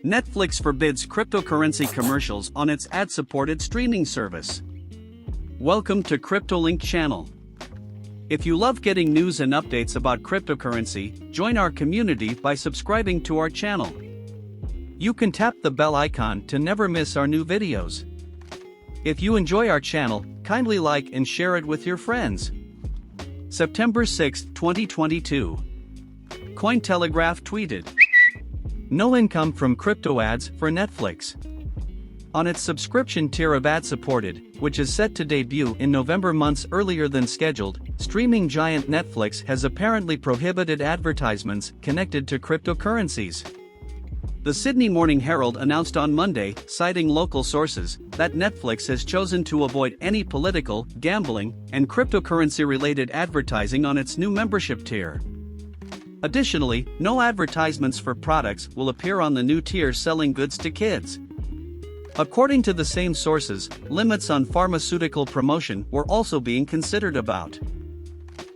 Netflix forbids cryptocurrency commercials on its ad-supported streaming service. Welcome to CryptoLink channel. If you love getting news and updates about cryptocurrency, join our community by subscribing to our channel. You can tap the bell icon to never miss our new videos. If you enjoy our channel, kindly like and share it with your friends. September 6, 2022. Cointelegraph tweeted, "No income from crypto ads for Netflix." On its subscription tier of ad-supported, which is set to debut in November months earlier than scheduled, streaming giant Netflix has apparently prohibited advertisements connected to cryptocurrencies. The Sydney Morning Herald announced on Monday, citing local sources, that Netflix has chosen to avoid any political, gambling, and cryptocurrency-related advertising on its new membership tier. Additionally, no advertisements for products will appear on the new tier selling goods to kids. According to the same sources, limits on pharmaceutical promotion were also being considered about.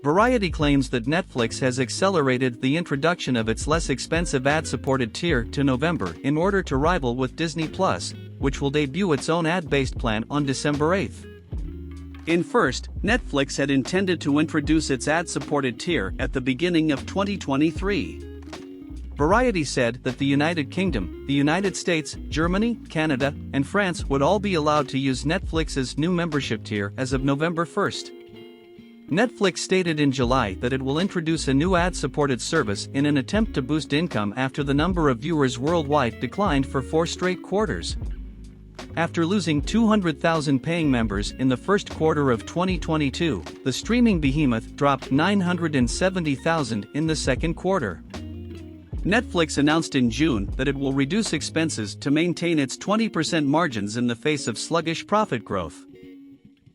Variety claims that Netflix has accelerated the introduction of its less expensive ad-supported tier to November in order to rival with Disney+, which will debut its own ad-based plan on December 8th. In first, Netflix had intended to introduce its ad-supported tier at the beginning of 2023. Variety said that the United Kingdom, the United States, Germany, Canada, and France would all be allowed to use Netflix's new membership tier as of November 1st. Netflix stated in July that it will introduce a new ad-supported service in an attempt to boost income after the number of viewers worldwide declined for 4 straight quarters. After losing 200,000 paying members in the first quarter of 2022, the streaming behemoth dropped 970,000 in the second quarter. Netflix announced in June that it will reduce expenses to maintain its 20% margins in the face of sluggish profit growth.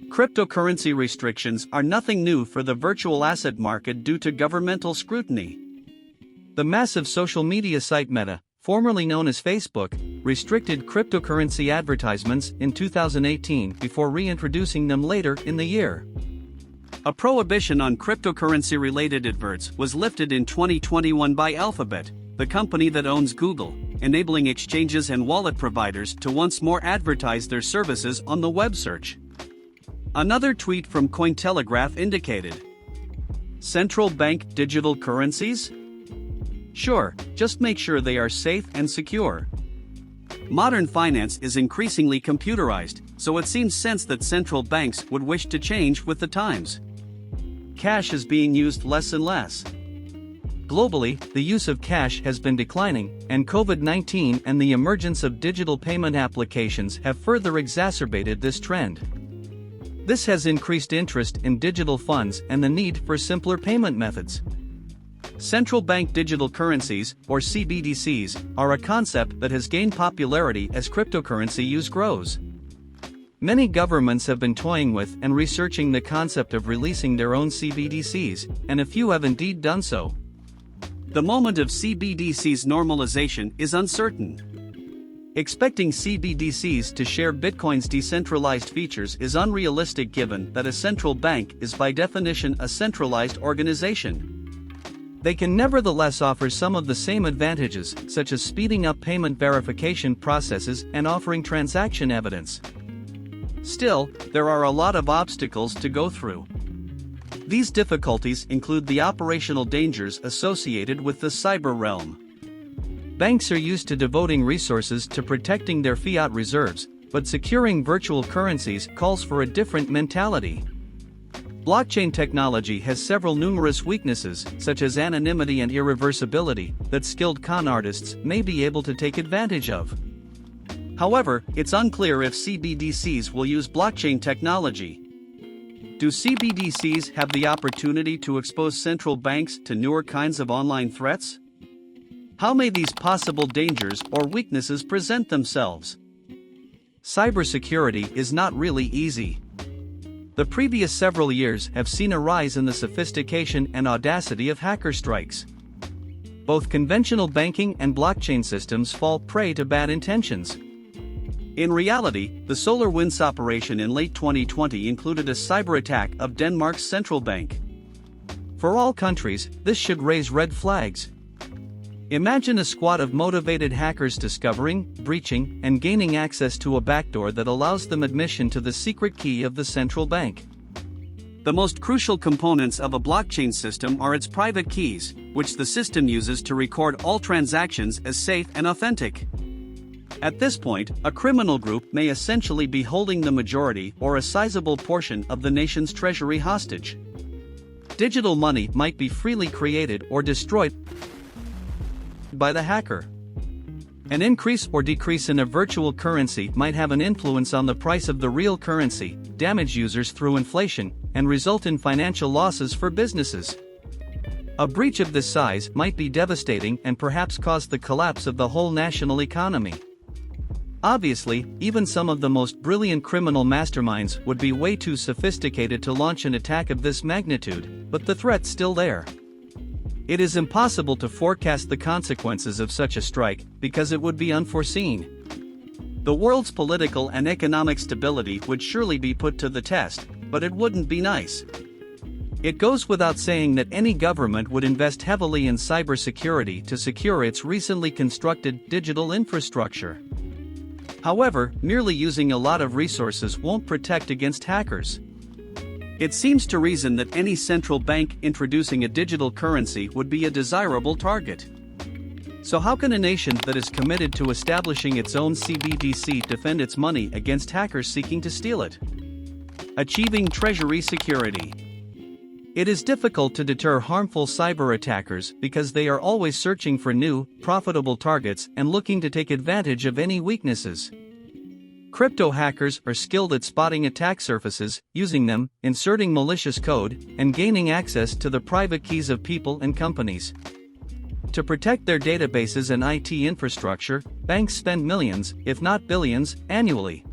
Cryptocurrency restrictions are nothing new for the virtual asset market due to governmental scrutiny. The massive social media site Meta, formerly known as Facebook, restricted cryptocurrency advertisements in 2018 before reintroducing them later in the year. A prohibition on cryptocurrency-related adverts was lifted in 2021 by Alphabet, the company that owns Google, enabling exchanges and wallet providers to once more advertise their services on the web search. Another tweet from Cointelegraph indicated, "Central bank digital currencies? Sure, just make sure they are safe and secure." Modern finance is increasingly computerized, so it seems sense that central banks would wish to change with the times. Cash is being used less and less. Globally, the use of cash has been declining, and COVID-19 and the emergence of digital payment applications have further exacerbated this trend. This has increased interest in digital funds and the need for simpler payment methods. Central bank digital currencies, or CBDCs, are a concept that has gained popularity as cryptocurrency use grows. Many governments have been toying with and researching the concept of releasing their own CBDCs, and a few have indeed done so. The moment of CBDCs normalization is uncertain. Expecting CBDCs to share Bitcoin's decentralized features is unrealistic given that a central bank is by definition a centralized organization. They can nevertheless offer some of the same advantages, such as speeding up payment verification processes and offering transaction evidence. Still, there are a lot of obstacles to go through. These difficulties include the operational dangers associated with the cyber realm. Banks are used to devoting resources to protecting their fiat reserves, but securing virtual currencies calls for a different mentality. Blockchain technology has several numerous weaknesses, such as anonymity and irreversibility, that skilled con artists may be able to take advantage of. However, it's unclear if CBDCs will use blockchain technology. Do CBDCs have the opportunity to expose central banks to newer kinds of online threats? How may these possible dangers or weaknesses present themselves? Cybersecurity is not really easy. The previous several years have seen a rise in the sophistication and audacity of hacker strikes. Both conventional banking and blockchain systems fall prey to bad intentions. In reality, the SolarWinds operation in late 2020 included a cyber attack of Denmark's central bank. For all countries, this should raise red flags. Imagine a squad of motivated hackers discovering, breaching, and gaining access to a backdoor that allows them admission to the secret key of the central bank. The most crucial components of a blockchain system are its private keys, which the system uses to record all transactions as safe and authentic. At this point, a criminal group may essentially be holding the majority or a sizable portion of the nation's treasury hostage. Digital money might be freely created or destroyed by the hacker. An increase or decrease in a virtual currency might have an influence on the price of the real currency, damage users through inflation, and result in financial losses for businesses. A breach of this size might be devastating and perhaps cause the collapse of the whole national economy. Obviously, even some of the most brilliant criminal masterminds would be way too sophisticated to launch an attack of this magnitude, but the threat's still there. It is impossible to forecast the consequences of such a strike, because it would be unforeseen. The world's political and economic stability would surely be put to the test, but it wouldn't be nice. It goes without saying that any government would invest heavily in cybersecurity to secure its recently constructed digital infrastructure. However, merely using a lot of resources won't protect against hackers. It seems to reason that any central bank introducing a digital currency would be a desirable target. So how can a nation that is committed to establishing its own CBDC defend its money against hackers seeking to steal it? Achieving Treasury Security. It is difficult to deter harmful cyber attackers because they are always searching for new, profitable targets and looking to take advantage of any weaknesses. Crypto hackers are skilled at spotting attack surfaces, using them, inserting malicious code, and gaining access to the private keys of people and companies. To protect their databases and IT infrastructure, banks spend millions, if not billions, annually.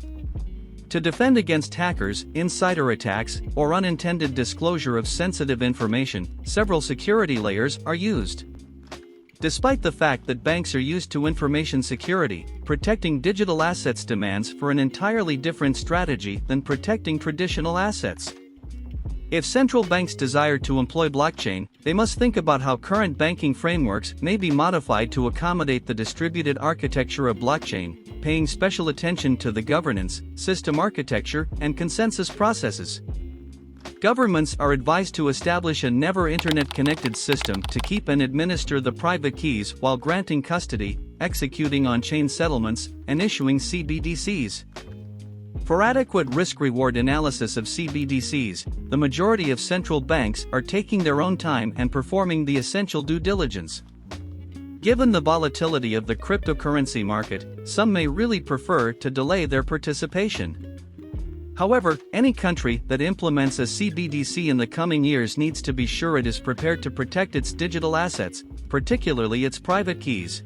To defend against hackers, insider attacks, or unintended disclosure of sensitive information, several security layers are used. Despite the fact that banks are used to information security, protecting digital assets demands for an entirely different strategy than protecting traditional assets. If central banks desire to employ blockchain, they must think about how current banking frameworks may be modified to accommodate the distributed architecture of blockchain, paying special attention to the governance, system architecture, and consensus processes. Governments are advised to establish a never internet-connected system to keep and administer the private keys while granting custody, executing on-chain settlements, and issuing CBDCs. For adequate risk-reward analysis of CBDCs, the majority of central banks are taking their own time and performing the essential due diligence. Given the volatility of the cryptocurrency market, some may really prefer to delay their participation. However, any country that implements a CBDC in the coming years needs to be sure it is prepared to protect its digital assets, particularly its private keys.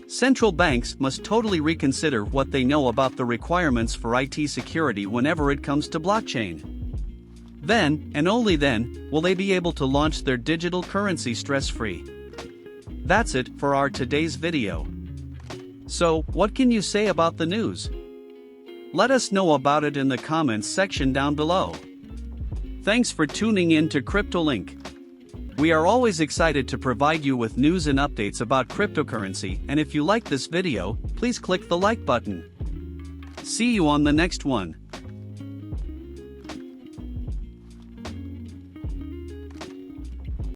Central banks must totally reconsider what they know about the requirements for IT security whenever it comes to blockchain. Then, and only then, will they be able to launch their digital currency stress-free. That's it for our today's video. So, what can you say about the news? Let us know about it in the comments section down below. Thanks for tuning in to CryptoLink. We are always excited to provide you with news and updates about cryptocurrency, and if you like this video, please click the like button. See you on the next one.